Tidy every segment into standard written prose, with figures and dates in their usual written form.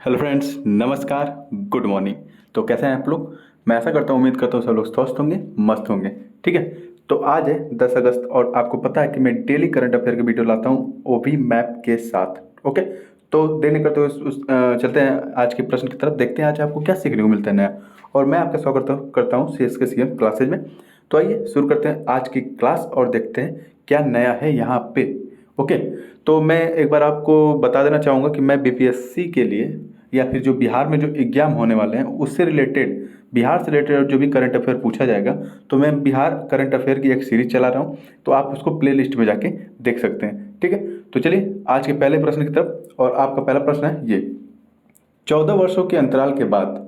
Hello friends, नमस्कार, good morning. तो कैसे हैं आप लोग? मैं ऐसा करता हूँ, उम्मीद करता हूँ सब लोग स्वस्थ होंगे, मस्त होंगे। ठीक है। तो आज है 10 अगस्त और आपको पता है कि मैं डेली करंट अफेयर की वीडियो लाता हूँ, वो भी मैप के साथ। ओके। तो देर नहीं करते हुए चलते हैं आज के प्रश्न की तरफ, देखते हैं आज आपको क्या सीखने को मिलता है नया। और मैं आपका स्वागत करता हूँ सी एस के सी एम क्लासेज में। तो आइए शुरू करते हैं आज की क्लास और देखते हैं क्या नया है यहाँ पे। ओके। तो मैं एक बार आपको बता देना चाहूँगा कि मैं बीपीएससी के लिए या फिर जो बिहार में जो एग्जाम होने वाले हैं उससे रिलेटेड, बिहार से रिलेटेड जो भी करंट अफेयर पूछा जाएगा, तो मैं बिहार करंट अफेयर की एक सीरीज चला रहा हूँ। तो आप उसको प्ले लिस्ट में जाके देख सकते हैं। ठीक है। तो चलिए आज के पहले प्रश्न की तरफ। और आपका पहला प्रश्न है ये: 14 वर्षों के अंतराल के बाद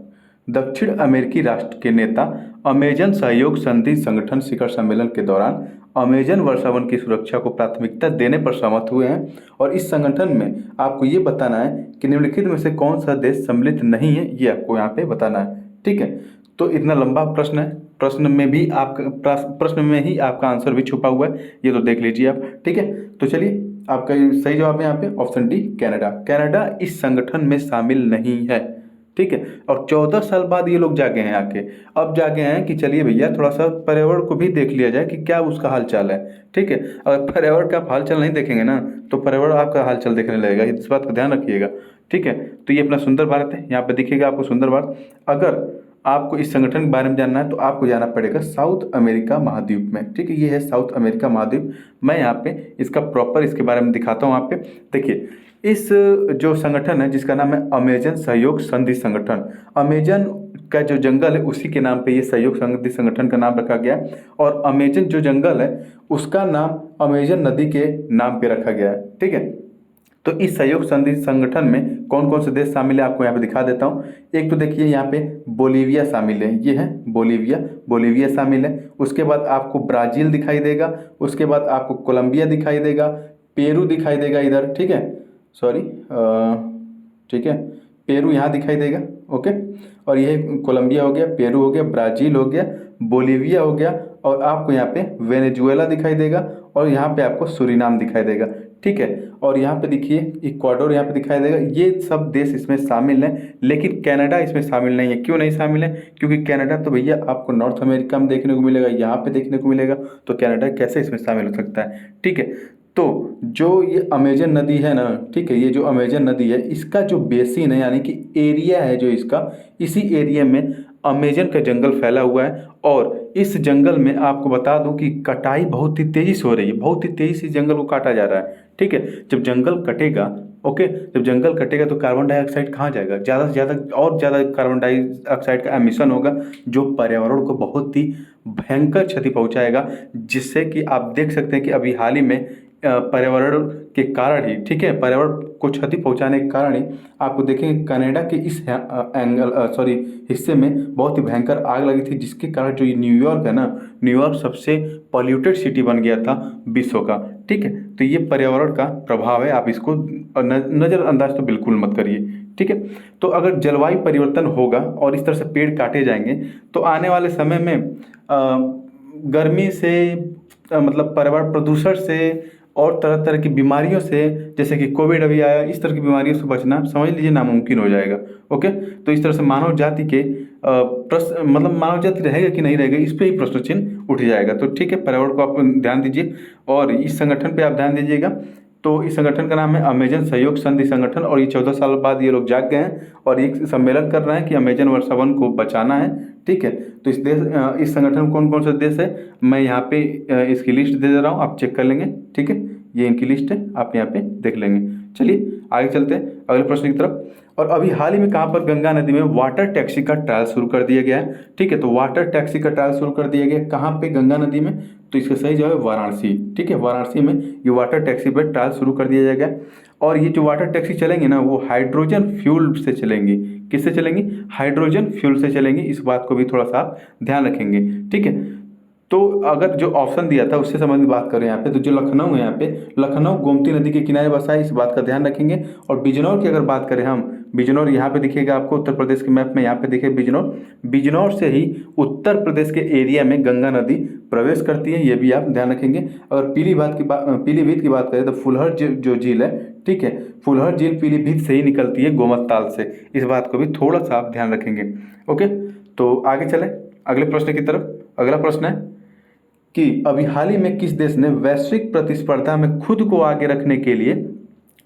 दक्षिण अमेरिकी राष्ट्र के नेता अमेजन सहयोग संधि संगठन शिखर सम्मेलन के दौरान अमेजन वर्षावन की सुरक्षा को प्राथमिकता देने पर सहमत हुए हैं। और इस संगठन में आपको ये बताना है कि निम्नलिखित में से कौन सा देश सम्मिलित नहीं है, ये आपको यहाँ पे बताना है। ठीक है। तो इतना लंबा प्रश्न है, प्रश्न में भी आपका प्रश्न में ही आपका आंसर भी छुपा हुआ है, ये तो देख लीजिए आप। ठीक है। तो चलिए, आपका सही जवाब है यहाँ पे ऑप्शन डी, कनाडा। कनाडा इस संगठन में शामिल नहीं है। ठीक है। और 14 साल बाद ये लोग जागे हैं आके, अब जागे हैं कि चलिए भैया थोड़ा सा पर्यावरण को भी देख लिया जाए कि क्या उसका हाल चाल है। ठीक है। अगर पर्यावरण का आप हाल चाल नहीं देखेंगे ना, तो पर्यावरण आपका हाल चाल देखने लगेगा, इस बात का ध्यान रखिएगा। ठीक है। तो ये अपना सुंदर भारत है, यहाँ पे दिखेगा आपको सुंदर भारत। अगर आपको इस संगठन के बारे में जानना है तो आपको जाना पड़ेगा साउथ अमेरिका महाद्वीप में। ठीक है। ये है साउथ अमेरिका महाद्वीप। मैं यहाँ पे इसका प्रॉपर इसके बारे में दिखाता हूँ। यहाँ पे देखिए, इस जो संगठन है जिसका नाम है अमेजन सहयोग संधि संगठन, अमेजन का जो जंगल है उसी के नाम पे ये सहयोग संधि संगठन का नाम रखा गया है। और अमेजन जो जंगल है उसका नाम अमेजन नदी के नाम पे रखा गया है। ठीक है। तो इस सहयोग संधि संगठन में कौन कौन से देश शामिल है आपको यहाँ पे दिखा देता हूँ। एक तो देखिए यहाँ पे बोलीविया शामिल है, ये है बोलीविया, बोलीविया शामिल है। उसके बाद आपको ब्राज़ील दिखाई देगा, उसके बाद आपको कोलंबिया दिखाई देगा, पेरू दिखाई देगा इधर। ठीक है। सॉरी, ठीक है, पेरू यहाँ दिखाई देगा। ओके। और ये कोलंबिया हो गया, पेरू हो गया, ब्राज़ील हो गया, बोलीविया हो गया, और आपको यहाँ पे वेनेजुएला दिखाई देगा, और यहाँ पे आपको सूरीनाम दिखाई देगा। ठीक है। और यहाँ पे देखिए इक्वाडोर यहाँ पे दिखाई देगा। ये सब देश इसमें शामिल हैं, लेकिन कनाडा इसमें शामिल नहीं है। क्यों नहीं शामिल है? क्योंकि कनाडा तो भैया आपको नॉर्थ अमेरिका में देखने को मिलेगा, यहाँ पे देखने को मिलेगा, तो कनाडा कैसे इसमें शामिल हो सकता है? ठीक है। तो जो ये अमेजन नदी है ना, ठीक है, ये जो अमेजन नदी है इसका जो बेसिन है यानी कि एरिया है जो इसका, इसी एरिया में अमेजन का जंगल फैला हुआ है। और इस जंगल में आपको बता दूं कि कटाई बहुत ही तेजी से हो रही है, बहुत ही तेजी से जंगल को काटा जा रहा है। ठीक है। जब जंगल कटेगा, ओके, जब जंगल कटेगा तो कार्बन डाइऑक्साइड कहाँ जाएगा? ज़्यादा से ज़्यादा और ज़्यादा कार्बन डाइऑक्साइड का एमिशन होगा, जो पर्यावरण को बहुत ही भयंकर क्षति पहुंचाएगा। जिससे कि आप देख सकते हैं कि अभी हाल ही में पर्यावरण के कारण ही, ठीक है, पर्यावरण को क्षति पहुंचाने के कारण ही आपको देखेंगे कनाडा के इस हिस्से में बहुत ही भयंकर आग लगी थी, जिसके कारण जो ये न्यूयॉर्क है ना, न्यूयॉर्क सबसे पॉल्यूटेड सिटी बन गया था विश्व का। ठीक है। तो ये पर्यावरण का प्रभाव है, आप इसको नज़रअंदाज तो बिल्कुल मत करिए। ठीक है। तो अगर जलवायु परिवर्तन होगा और इस तरह से पेड़ काटे जाएंगे तो आने वाले समय में गर्मी से मतलब पर्यावरण प्रदूषण से और तरह तरह की बीमारियों से, जैसे कि कोविड अभी आया, इस तरह की बीमारियों से बचना समझ लीजिए नामुमकिन हो जाएगा। ओके। तो इस तरह से मानव जाति के प्रश्न, मतलब मानव जाति रहेगा कि नहीं रहेगा, इस पर ही प्रश्न चिन्ह उठ जाएगा। तो ठीक है, पर्यावरण को आप ध्यान दीजिए और इस संगठन पे आप ध्यान दीजिएगा। तो इस संगठन का नाम है अमेजन सहयोग संधि संगठन, और ये 14 साल बाद ये लोग जाग गए हैं और एक सम्मेलन कर रहे हैं कि अमेजन वर्षावन को बचाना है। ठीक है। तो इस संगठन में कौन कौन से देश है मैं यहाँ पे इसकी लिस्ट दे रहा हूँ, आप चेक कर लेंगे। ठीक है। ये इनकी लिस्ट है, आप यहाँ पे देख लेंगे। चलिए आगे चलते हैं अगले प्रश्न की तरफ। और अभी हाल ही में कहाँ पर गंगा नदी में वाटर टैक्सी का ट्रायल शुरू कर दिया गया है। ठीक है। तो वाटर टैक्सी का ट्रायल शुरू कर दिया गया कहाँ पे? गंगा नदी में। तो इसका सही जवाब है वाराणसी। ठीक है। वाराणसी में ये वाटर टैक्सी पर ट्रायल शुरू कर दिया जाएगा। और ये जो वाटर टैक्सी चलेंगी ना, वो हाइड्रोजन फ्यूल से चलेंगी। किससे चलेंगी? हाइड्रोजन फ्यूल से चलेंगी। इस बात को भी थोड़ा सा आप ध्यान रखेंगे। ठीक है। तो अगर जो ऑप्शन दिया था उससे संबंधित बात करें यहाँ पे, तो जो लखनऊ है, यहाँ पे लखनऊ गोमती नदी के किनारे बसा है, इस बात का ध्यान रखेंगे। और बिजनौर की अगर बात करें हम, बिजनौर यहाँ पे दिखेगा आपको उत्तर प्रदेश के मैप में, यहाँ पे दिखे बिजनौर। बिजनौर से ही उत्तर प्रदेश के एरिया में गंगा नदी प्रवेश करती है, ये भी आप ध्यान रखेंगे। अगर पीलीभीत की बात करें तो फुलहर जो झील है, ठीक है। फुलहर झील पीलीभीत से ही निकलती है, गोमत ताल से। इस बात को भी थोड़ा सा आप ध्यान रखेंगे। ओके, तो आगे चलें अगले प्रश्न की तरफ। अगला प्रश्न है कि अभी हाल ही में किस देश ने वैश्विक प्रतिस्पर्धा में खुद को आगे रखने के लिए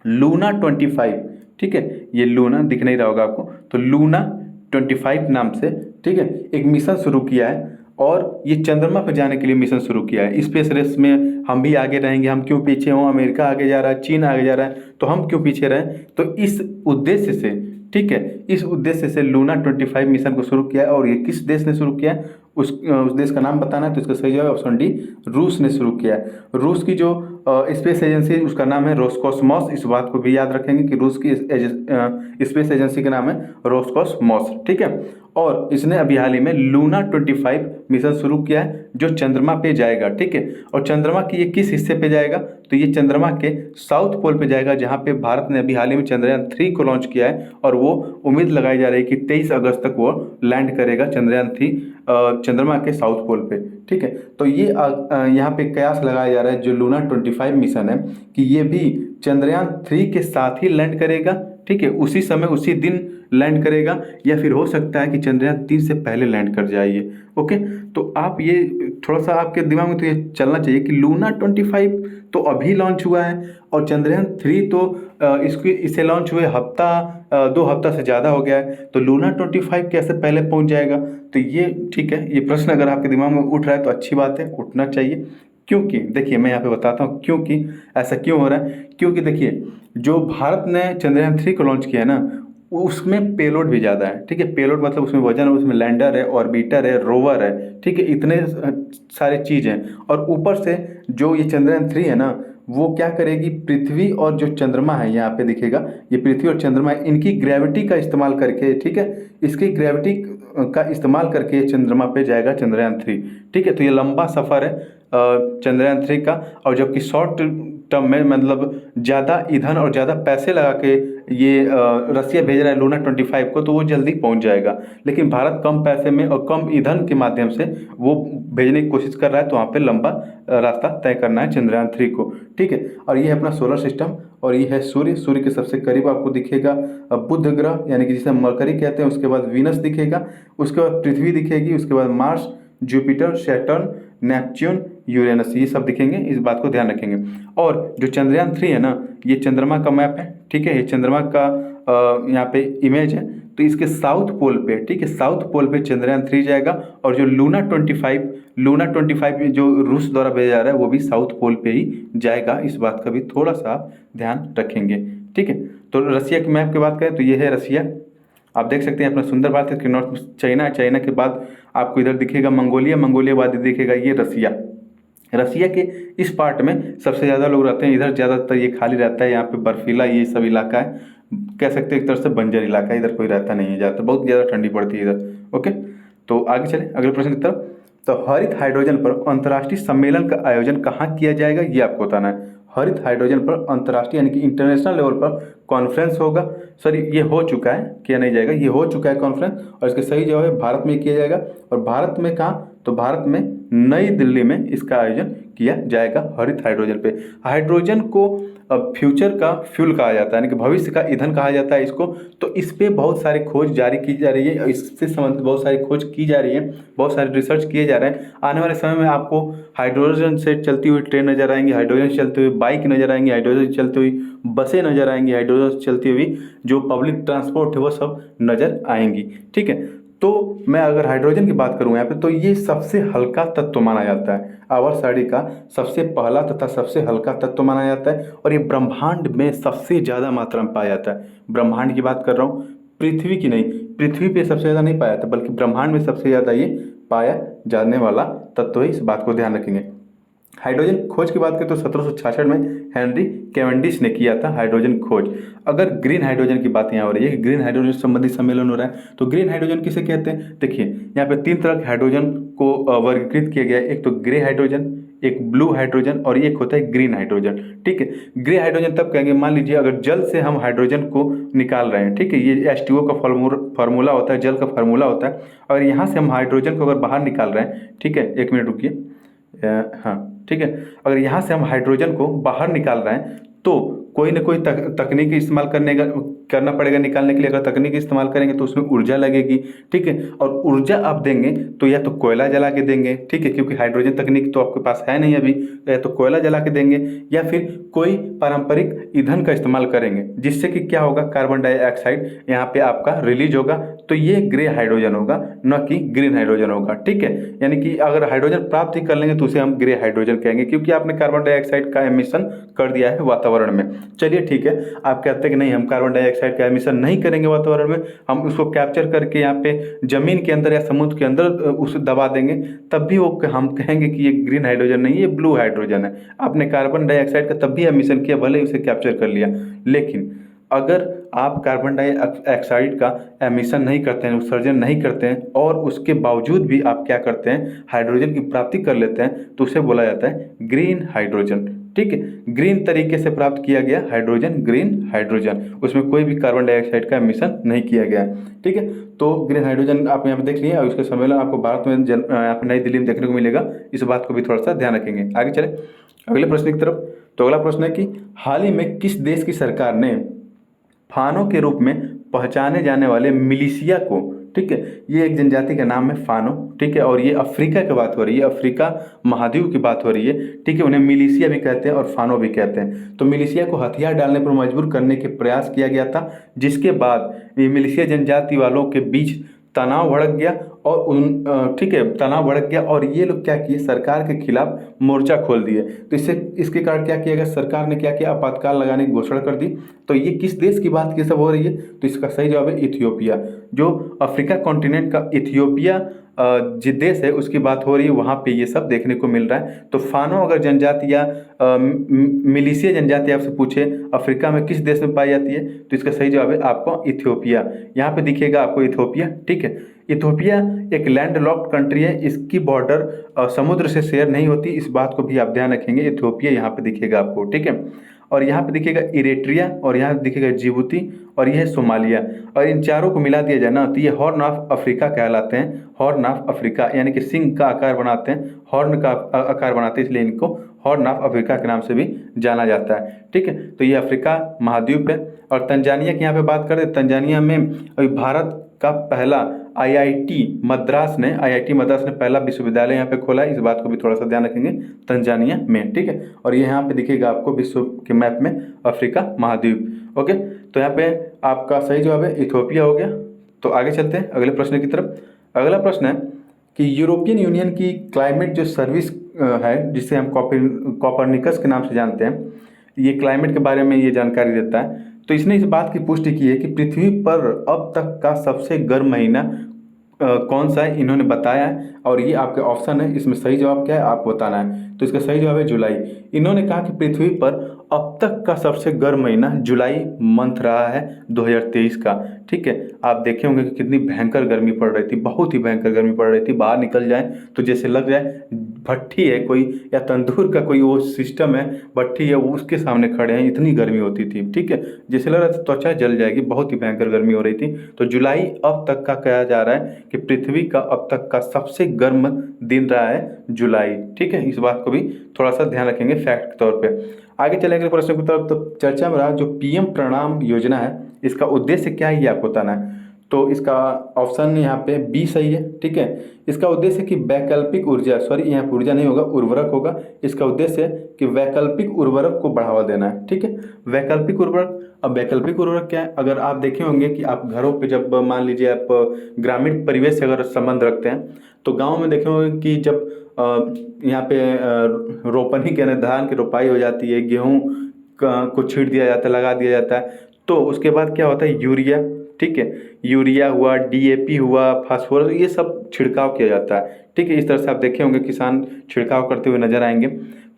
लूना 25, ठीक है, ये लूना दिख नहीं रहा होगा आपको, तो लूना 25 नाम से, ठीक है, एक मिशन शुरू किया है और ये चंद्रमा पर जाने के लिए मिशन शुरू किया है। स्पेस रेस में हम भी आगे रहेंगे, हम क्यों पीछे हों? अमेरिका आगे जा रहा है, चीन आगे जा रहा है, तो हम क्यों पीछे रहें? तो इस उद्देश्य से, ठीक है, इस उद्देश्य से लूना 25 मिशन को शुरू किया है। और ये किस देश ने शुरू किया है, उस देश का नाम बताना है, तो इसका सही जवाब ऑप्शन डी, रूस ने शुरू किया है। रूस की जो स्पेस एजेंसी उसका नाम है रोसकॉसमॉस। इस बात को भी याद रखेंगे कि रूस की स्पेस एजेंसी का नाम है रोसकॉसमॉस, ठीक है। और इसने अभी हाल ही में लूना 25 मिशन शुरू किया है जो चंद्रमा पे जाएगा, ठीक है। और चंद्रमा की ये किस हिस्से पे जाएगा, तो ये चंद्रमा के साउथ पोल पे जाएगा, जहाँ पे भारत ने अभी हाल ही में चंद्रयान 3 को लॉन्च किया है। और वो उम्मीद लगाई जा रही है कि 23 अगस्त तक वो लैंड करेगा चंद्रयान 3 चंद्रमा के साउथ पोल पे, ठीक है। तो ये यहाँ पे कयास लगाया जा रहा है जो लूना 25 मिशन है कि ये भी चंद्रयान 3 के साथ ही लैंड करेगा, ठीक है, उसी समय उसी दिन लैंड करेगा, या फिर हो सकता है कि चंद्रयान 3 से पहले लैंड कर जाए। ओके, तो आप ये थोड़ा सा आपके दिमाग में तो ये चलना चाहिए कि लूना 25 तो अभी लॉन्च हुआ है और चंद्रयान 3 तो इसे लॉन्च हुए हफ्ता 2 हफ्ता से ज़्यादा हो गया है, तो लूना 25 कैसे पहले पहुंच जाएगा? तो ये ठीक है, ये प्रश्न अगर आपके दिमाग में उठ रहा है तो अच्छी बात है, उठना चाहिए। क्योंकि देखिए मैं यहाँ पे बताता हूँ क्योंकि ऐसा क्यों हो रहा है। क्योंकि देखिए जो भारत ने चंद्रयान 3 को लॉन्च किया है ना, उसमें पेलोड भी ज़्यादा है, ठीक है। पेलोड मतलब उसमें वजन है, उसमें लैंडर है, ऑर्बिटर है, रोवर है, ठीक है, इतने सारे चीज़ हैं। और ऊपर से जो ये चंद्रयान 3 है ना, वो क्या करेगी, पृथ्वी और जो चंद्रमा है यहाँ पे दिखेगा, ये पृथ्वी और चंद्रमा है, इनकी ग्रेविटी का इस्तेमाल करके, ठीक है, इसकी ग्रेविटी का इस्तेमाल करके चंद्रमा पे जाएगा चंद्रयान 3, ठीक है। तो ये लंबा सफ़र है चंद्रयान 3 का। और जबकि शॉर्ट टर्म में मतलब ज़्यादा ईंधन और ज़्यादा पैसे लगा के ये रसिया भेज रहा है लूना 25 को, तो वो जल्दी पहुंच जाएगा। लेकिन भारत कम पैसे में और कम ईंधन के माध्यम से वो भेजने की कोशिश कर रहा है, तो वहाँ पे लंबा रास्ता तय करना है चंद्रयान 3 को, ठीक है। और ये है अपना सोलर सिस्टम, और ये है सूर्य। सूर्य के सबसे करीब आपको दिखेगा बुध ग्रह, यानी कि जिसे मरकरी कहते हैं। उसके बाद वीनस दिखेगा, उसके बाद पृथ्वी दिखेगी, उसके बाद Mars, Jupiter, Saturn, Neptune, Uranus, ये सब दिखेंगे। इस बात को ध्यान रखेंगे। और जो चंद्रयान 3 है ना, ये चंद्रमा का मैप है, ठीक है, ये चंद्रमा का यहाँ पे इमेज है। तो इसके साउथ पोल पे, ठीक है, साउथ पोल पे चंद्रयान 3 जाएगा। और जो लूना 25 जो रूस द्वारा भेजा जा रहा है वो भी साउथ पोल पे ही जाएगा। इस बात का भी थोड़ा सा ध्यान रखेंगे, ठीक है। तो रसिया के मैप की बात करें तो ये है रसिया, आप देख सकते हैं अपना सुंदर भारत के नॉर्थ में चाइना है, चाइना के बाद आपको इधर दिखेगा मंगोलिया, मंगोलिया बाद दिखेगा ये रसिया। रसिया के इस पार्ट में सबसे ज़्यादा लोग रहते हैं, इधर ज़्यादातर ये खाली रहता है, यहाँ पे बर्फीला ये सब इलाका है, कह सकते हैं एक तरह से बंजर इलाका है, इधर कोई रहता नहीं है ज़्यादातर, बहुत ज़्यादा ठंडी पड़ती है इधर। ओके, तो आगे चले अगले प्रश्न की तरफ। तो हरित हाइड्रोजन पर अंतर्राष्ट्रीय सम्मेलन का आयोजन कहाँ किया जाएगा, ये आपको बताना है। हरित हाइड्रोजन पर अंतर्राष्ट्रीय यानी कि इंटरनेशनल लेवल पर कॉन्फ्रेंस होगा। सॉरी, ये हो चुका है, किया नहीं जाएगा, ये हो चुका है कॉन्फ्रेंस। और इसका सही जवाब है भारत में किया जाएगा। और भारत में कहाँ, तो भारत में नई दिल्ली में इसका आयोजन किया जाएगा हरित हाइड्रोजन पे। हाइड्रोजन को फ्यूचर का फ्यूल कहा जाता है, यानी कि भविष्य का ईंधन कहा जाता है इसको। तो इस पे बहुत सारी खोज जारी की जा रही है, इससे संबंधित बहुत सारी खोज की जा रही है, बहुत सारे रिसर्च किए जा रहे हैं। आने वाले समय में आपको हाइड्रोजन से चलती हुई ट्रेन नज़र आएंगी, हाइड्रोजन से चलती हुई बाइक नज़र आएंगी, हाइड्रोजन से चलती हुई बसें नज़र आएंगी, हाइड्रोजन से चलती हुई जो पब्लिक ट्रांसपोर्ट है वो सब नज़र आएंगी, ठीक है। तो मैं अगर हाइड्रोजन की बात करूं यहाँ पे, तो ये सबसे हल्का तत्व माना जाता है, आवर्त का सबसे पहला तथा सबसे हल्का तत्व माना जाता है। और ये ब्रह्मांड में सबसे ज़्यादा मात्रा में पाया जाता है। ब्रह्मांड की बात कर रहा हूँ, पृथ्वी की नहीं, पृथ्वी पे सबसे ज़्यादा नहीं पाया जाता, बल्कि ब्रह्मांड में सबसे ज़्यादा ये पाया जाने वाला तत्व है। इस बात को ध्यान रखेंगे। हाइड्रोजन खोज की बात करें तो 1766 में हेनरी कैवेंडिश ने किया था हाइड्रोजन खोज। अगर ग्रीन हाइड्रोजन की बात यहाँ हो रही है कि ग्रीन हाइड्रोजन संबंधी सम्मेलन हो रहा है, तो ग्रीन हाइड्रोजन किसे कहते हैं? देखिए यहाँ पे 3 तरह के हाइड्रोजन को वर्गीकृत किया गया है। एक तो ग्रे हाइड्रोजन, एक ब्लू हाइड्रोजन और एक होता है ग्रीन हाइड्रोजन, ठीक है। ग्रे हाइड्रोजन तब कहेंगे, मान लीजिए अगर जल से हम हाइड्रोजन को निकाल रहे हैं, ठीक है, ये H2O का फार्मूला होता है, जल का फार्मूला होता है। और यहाँ से हम हाइड्रोजन को अगर बाहर निकाल रहे हैं, ठीक है, एक मिनट रुकिए, हाँ ठीक है, अगर यहाँ से हम हाइड्रोजन को बाहर निकाल रहे हैं तो कोई ना कोई तकनीक इस्तेमाल करना पड़ेगा निकालने के लिए। अगर तकनीक इस्तेमाल करेंगे तो उसमें ऊर्जा लगेगी, ठीक है। और ऊर्जा आप देंगे तो या तो कोयला जला के देंगे, ठीक है, क्योंकि हाइड्रोजन तकनीक तो आपके पास है नहीं अभी, तो या तो कोयला जला के देंगे या फिर कोई पारंपरिक ईंधन का इस्तेमाल करेंगे, जिससे कि क्या होगा, कार्बन डाइऑक्साइड यहाँ पे आपका रिलीज होगा। तो ये ग्रे हाइड्रोजन होगा, न कि ग्रीन हाइड्रोजन होगा, ठीक है। यानी कि अगर हाइड्रोजन प्राप्त ही कर लेंगे तो उसे हम ग्रे हाइड्रोजन कहेंगे, क्योंकि आपने कार्बन डाइऑक्साइड का एमिशन कर दिया है वातावरण में। चलिए ठीक है, आप कहते हैं कि नहीं, हम कार्बन डाइऑक्साइड का एमिशन नहीं करेंगे वातावरण में, हम उसको कैप्चर करके यहाँ पे जमीन के अंदर या समुद्र के अंदर उसे दबा देंगे, तब भी वो हम कहेंगे कि ये ग्रीन हाइड्रोजन नहीं, ये ब्लू हाइड्रोजन है। आपने कार्बन डाइऑक्साइड का तब भी एमिशन किया, भले ही उसे कैप्चर कर लिया, लेकिन अगर आप कार्बन डाइऑक्साइड का एमिशन नहीं करते हैं, उत्सर्जन नहीं करते हैं, और उसके बावजूद भी आप क्या करते हैं, हाइड्रोजन की प्राप्ति कर लेते हैं, तो उसे बोला जाता है ग्रीन हाइड्रोजन, ठीक है। ग्रीन तरीके से प्राप्त किया गया हाइड्रोजन, ग्रीन हाइड्रोजन, उसमें कोई भी कार्बन डाइऑक्साइड का एमिशन नहीं किया गया, ठीक है। तो ग्रीन हाइड्रोजन आप यहाँ पे देख लिए, और उसका सम्मेलन आपको भारत में यहाँ पे नई दिल्ली में देखने को मिलेगा। इस बात को भी थोड़ा सा ध्यान रखेंगे। आगे चले अगले प्रश्न की तरफ। तो अगला प्रश्न है कि हाल ही में किस देश की सरकार ने फानो के रूप में पहचाने जाने वाले मिलिशिया को, ठीक है, ये एक जनजाति का नाम है फानो, ठीक है, और ये अफ्रीका की बात हो रही है, अफ्रीका महाद्वीप की बात हो रही है, ठीक है। उन्हें मिलिशिया भी कहते हैं और फानो भी कहते हैं। तो मिलिशिया को हथियार डालने पर मजबूर करने के प्रयास किया गया था, जिसके बाद ये मिलिशिया जनजाति वालों के बीच तनाव भड़क गया, और ठीक है, तनाव भड़क गया, और ये लोग क्या किए, सरकार के खिलाफ मोर्चा खोल दिए। तो इसके कारण क्या किया गया, सरकार ने क्या किया, आपातकाल लगाने की घोषणा कर दी। तो ये किस देश की बात की सब हो रही है, तो इसका सही जवाब है इथियोपिया। जो अफ्रीका कॉन्टिनेंट का इथियोपिया जिस देश है उसकी बात हो रही है, वहाँ पे ये सब देखने को मिल रहा है। तो फानो अगर जनजाति या मिलिशिया जनजाति आपसे पूछे अफ्रीका में किस देश में पाई जाती है, तो इसका सही जवाब है आपको इथियोपिया। यहाँ पे दिखेगा आपको इथियोपिया, ठीक है। इथियोपिया एक लैंड लॉक्ड कंट्री है, इसकी बॉर्डर समुद्र से शेयर नहीं होती, इस बात को भी आप ध्यान रखेंगे। इथियोपिया यहाँ पे दिखेगा आपको, ठीक है। और यहाँ पे दिखेगा इरेट्रिया, और यहाँ दिखेगा जिबूती, और यह है सोमालिया। और इन चारों को मिला दिया जाए ना तो ये हॉर्न ऑफ अफ्रीका कहलाते हैं। हॉर्न ऑफ अफ्रीका यानी कि सिंह का आकार बनाते हैं, हॉर्न का आकार बनाते हैं, इसलिए इनको हॉर्न ऑफ अफ्रीका के नाम से भी जाना जाता है, ठीक है। तो ये अफ्रीका महाद्वीप है। और तंजानिया की यहाँ पे बात करें, तंजानिया में अभी भारत का पहला आईआईटी मद्रास ने पहला विश्वविद्यालय यहाँ पे खोला है, इस बात को भी थोड़ा सा ध्यान रखेंगे, तंजानिया में, ठीक है। और ये यहाँ पे दिखेगा आपको विश्व के मैप में अफ्रीका महाद्वीप, ओके। तो यहाँ पे आपका सही जवाब है इथियोपिया हो गया। तो आगे चलते हैं अगले प्रश्न की तरफ। अगला प्रश्न है कि यूरोपियन यूनियन की क्लाइमेट जो सर्विस है, जिसे हम कॉपरनिकस के नाम से जानते हैं, ये क्लाइमेट के बारे में ये जानकारी देता है। तो इसने इस बात की पुष्टि की है कि पृथ्वी पर अब तक का सबसे गर्म महीना कौन सा है, इन्होंने बताया है। और ये आपके ऑप्शन है, इसमें सही जवाब क्या है आपको बताना है। तो इसका सही जवाब है जुलाई। इन्होंने कहा कि पृथ्वी पर अब तक का सबसे गर्म महीना जुलाई मंथ रहा है 2023 का, ठीक है। आप देखे होंगे कि कितनी भयंकर गर्मी पड़ रही थी, बहुत ही भयंकर गर्मी पड़ रही थी। बाहर निकल जाए तो जैसे लग जाए भट्ठी है कोई, या तंदूर का कोई वो सिस्टम है, भट्ठी है, वो उसके सामने खड़े हैं, इतनी गर्मी होती थी, ठीक है। जैसे लग रहा था त्वचा जल जाएगी, बहुत ही भयंकर गर्मी हो रही थी। तो जुलाई अब तक का कहा जा रहा है कि पृथ्वी का अब तक का सबसे गर्म दिन रहा है जुलाई, ठीक है। इस बात को भी थोड़ा सा ध्यान रखेंगे फैक्ट के तौर पे। आगे चलेंगे प्रश्न की तरफ। तो चर्चा में रहा जो पीएम प्रणाम योजना है, इसका उद्देश्य क्या है ये आपको बताना है। तो इसका ऑप्शन यहाँ पे बी सही है, ठीक है। इसका उद्देश्य कि वैकल्पिक ऊर्जा, सॉरी यहाँ ऊर्जा नहीं होगा, उर्वरक होगा। इसका उद्देश्य है कि वैकल्पिक उर्वरक को बढ़ावा देना है, ठीक है। वैकल्पिक उर्वरक, अब वैकल्पिक उर्वरक क्या है, अगर आप देखे होंगे कि आप घरों पे जब मान लीजिए आप ग्रामीण परिवेश से अगर संबंध रखते हैं, तो गाँव में देखे होंगे कि जब यहाँ पे रोपनी के धान की रोपाई हो जाती है, गेहूँ को छींट दिया जाता है, लगा दिया जाता है, तो उसके बाद क्या होता है यूरिया, ठीक है, यूरिया हुआ, डीएपी हुआ, फास्फोरस, ये सब छिड़काव किया जाता है, ठीक है। इस तरह से आप देखे होंगे किसान छिड़काव करते हुए नजर आएंगे।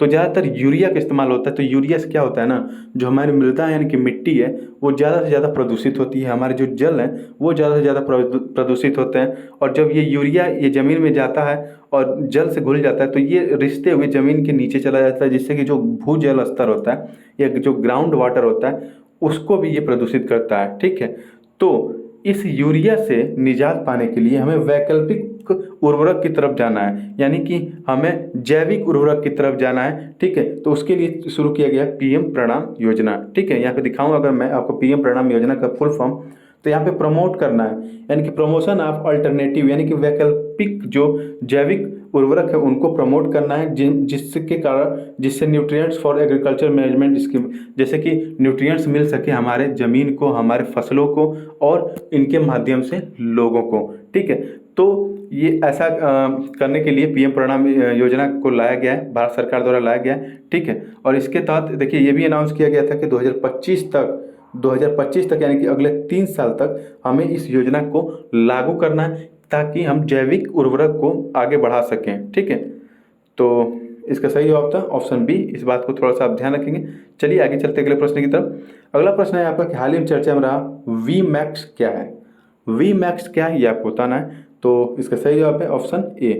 तो ज़्यादातर यूरिया का इस्तेमाल होता है। तो यूरिया से क्या होता है ना, जो हमारी मृदा यानी कि मिट्टी है वो ज़्यादा से ज़्यादा प्रदूषित होती है, हमारे जो जल हैं वो ज़्यादा से ज़्यादा प्रदूषित होते हैं। और जब ये यूरिया ये ज़मीन में जाता है और जल से घुल जाता है, तो ये रिश्ते हुए ज़मीन के नीचे चला जाता है, जिससे कि जो भूजल स्तर होता है या जो ग्राउंड वाटर होता है उसको भी ये प्रदूषित करता है, ठीक है। तो इस यूरिया से निजात पाने के लिए हमें वैकल्पिक उर्वरक की तरफ जाना है, यानी कि हमें जैविक उर्वरक की तरफ जाना है। ठीक है, तो उसके लिए शुरू किया गया पीएम प्रणाम योजना। ठीक है, यहाँ पे दिखाऊं अगर मैं आपको पीएम प्रणाम योजना का फुल फॉर्म, तो यहाँ पे प्रमोट करना है, यानी कि प्रमोशन ऑफ अल्टरनेटिव, यानी कि वैकल्पिक जो जैविक उर्वरक है उनको प्रमोट करना है, जिसके कारण जिससे nutrients for agriculture management scheme, जैसे कि न्यूट्रिएंट्स मिल सके हमारे ज़मीन को, हमारे फसलों को और इनके माध्यम से लोगों को। ठीक है, तो ये ऐसा करने के लिए पीएम प्रणाम योजना को लाया गया है, भारत सरकार द्वारा लाया गया है। ठीक है, और इसके तहत देखिए ये भी अनाउंस किया गया था कि 2025 तक यानी कि अगले 3 साल तक हमें इस योजना को लागू करना है, ताकि हम जैविक उर्वरक को आगे बढ़ा सकें। ठीक है, तो इसका सही जवाब था ऑप्शन बी। इस बात को थोड़ा सा आप ध्यान रखेंगे। चलिए आगे चलते अगले प्रश्न की तरफ। अगला प्रश्न है आपका कि हाल ही में चर्चा में रहा वी मैक्स क्या है। वी मैक्स क्या है ये आपको बताना है। तो इसका सही जवाब है ऑप्शन ए,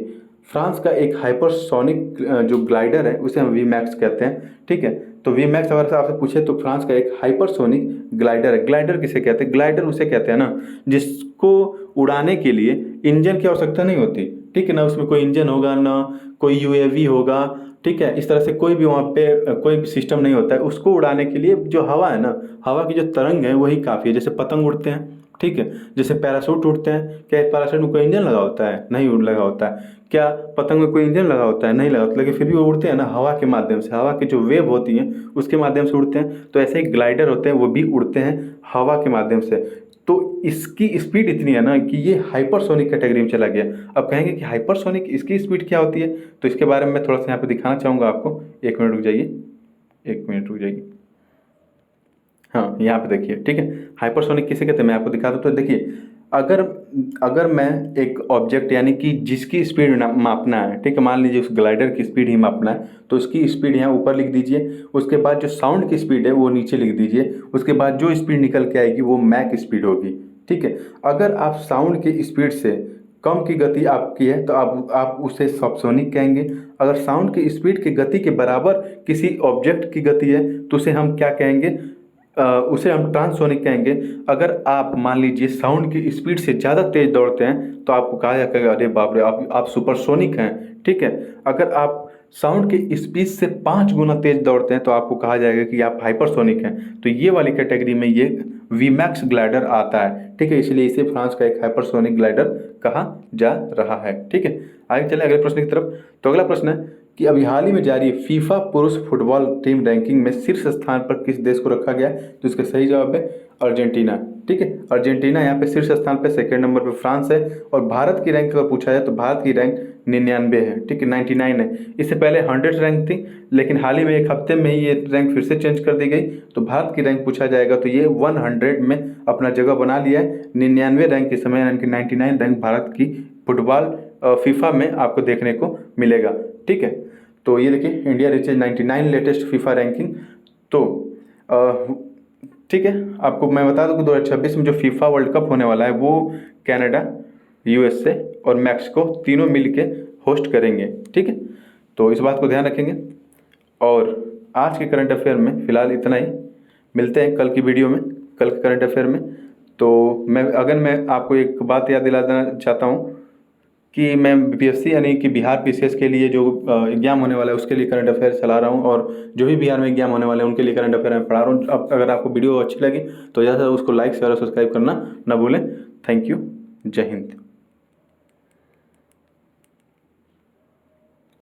फ्रांस का एक हाइपरसोनिक जो ग्लाइडर है उसे हम वी मैक्स कहते हैं। ठीक है, तो वी मैक्स अगर आपसे पूछे तो फ्रांस का एक हाइपरसोनिक ग्लाइडर है। ग्लाइडर किसे कहते हैं? ग्लाइडर उसे कहते हैं ना जिसको उड़ाने के लिए इंजन की आवश्यकता नहीं होती। ठीक है ना, उसमें कोई इंजन होगा ना कोई यूएवी होगा। ठीक है, इस तरह से कोई भी वहाँ पे कोई भी सिस्टम नहीं होता है। उसको उड़ाने के लिए जो हवा है ना, हवा की जो तरंग है वही काफ़ी है। जैसे पतंग उड़ते हैं, ठीक है, जैसे पैराशूट उड़ते हैं, क्या पैराशूट में कोई इंजन लगा होता है? नहीं लगा होता है। क्या पतंग में कोई इंजन लगा होता है? नहीं लगा होता, लेकिन फिर भी वो उड़ते हैं ना हवा के माध्यम से। हवा की जो वेव होती है उसके माध्यम से उड़ते हैं। तो ऐसे ही ग्लाइडर होते हैं, वो भी उड़ते हैं हवा के माध्यम से। तो इसकी स्पीड इतनी है ना कि ये हाइपरसोनिक कैटेगरी में चला गया। अब कहेंगे कि हाइपरसोनिक इसकी स्पीड क्या होती है, तो इसके बारे में मैं थोड़ा सा यहाँ पे दिखाना चाहूँगा आपको। 1 मिनट रुक जाइए, 1 मिनट रुक जाइए। हाँ, यहाँ पे देखिए। ठीक है, हाइपरसोनिक किसे कहते हैं मैं आपको दिखा दूँ। तो देखिए, अगर अगर मैं एक ऑब्जेक्ट यानी कि जिसकी स्पीड मापना है, ठीक है, मान लीजिए उस ग्लाइडर की स्पीड ही मापना है, तो उसकी स्पीड यहाँ ऊपर लिख दीजिए। उसके बाद जो साउंड की स्पीड है वो नीचे लिख दीजिए। उसके बाद जो स्पीड निकल के आएगी वो मैक स्पीड होगी। ठीक है, अगर आप साउंड की स्पीड से कम की गति आपकी है तो आप उसे सबसोनिक कहेंगे। अगर साउंड की स्पीड की गति के बराबर किसी ऑब्जेक्ट की गति है तो उसे हम क्या कहेंगे? उसे हम ट्रांससोनिक कहेंगे। अगर आप मान लीजिए साउंड की स्पीड से ज़्यादा तेज दौड़ते हैं तो आपको कहा जाएगा अरे बाप रे आप सुपरसोनिक हैं। ठीक है, अगर आप साउंड की स्पीड से 5 गुना तेज दौड़ते हैं तो आपको कहा जाएगा कि आप हाइपरसोनिक हैं। तो ये वाली कैटेगरी में ये वीमैक्स ग्लाइडर आता है। ठीक है, इसलिए इसे फ्रांस का एक हाइपरसोनिक ग्लाइडर कहा जा रहा है। ठीक है, आगे चले अगले प्रश्न की तरफ। तो अगला प्रश्न है कि अभी हाल ही में जारी फीफा पुरुष फुटबॉल टीम रैंकिंग में शीर्ष स्थान पर किस देश को रखा गया है? तो इसका सही जवाब है अर्जेंटीना। ठीक है, अर्जेंटीना यहाँ पे शीर्ष स्थान पे, सेकंड नंबर पे फ्रांस है। और भारत की रैंक अगर पूछा जाए तो भारत की रैंक 99 है। ठीक है, 99 है। इससे पहले 100 रैंक थी, लेकिन हाल ही में एक हफ्ते में ही ये रैंक फिर से चेंज कर दी गई। तो भारत की रैंक पूछा जाएगा तो ये 100 में अपना जगह बना लिया है। 99 रैंक के समय यानी कि 99 रैंक भारत की फुटबॉल फीफा में आपको देखने को मिलेगा। ठीक है, तो ये देखिए India reaches 99 latest FIFA ranking. तो ठीक है, आपको मैं बता दूं कि 2026 में जो फीफा वर्ल्ड कप होने वाला है वो कनाडा, यूएसए और मैक्सिको तीनों मिल के होस्ट करेंगे। ठीक है, तो इस बात को ध्यान रखेंगे। और आज के करंट अफेयर में फ़िलहाल इतना ही। मिलते हैं कल की वीडियो में, कल के करंट अफेयर में। तो मैं आपको एक बात याद दिला देना चाहता हूँ कि मैं बीपीएससी यानी कि बिहार पीसीएस के लिए जो एग्जाम होने वाला है उसके लिए करंट अफेयर चला रहा हूँ। और जो भी बिहार में एग्जाम होने वाले हैं उनके लिए करंट अफेयर मैं पढ़ा रहा हूँ। अब अगर आपको वीडियो अच्छी लगी तो ज़्यादा से उसको लाइक शेयर और सब्सक्राइब करना ना भूलें। थैंक यू, जय हिंद।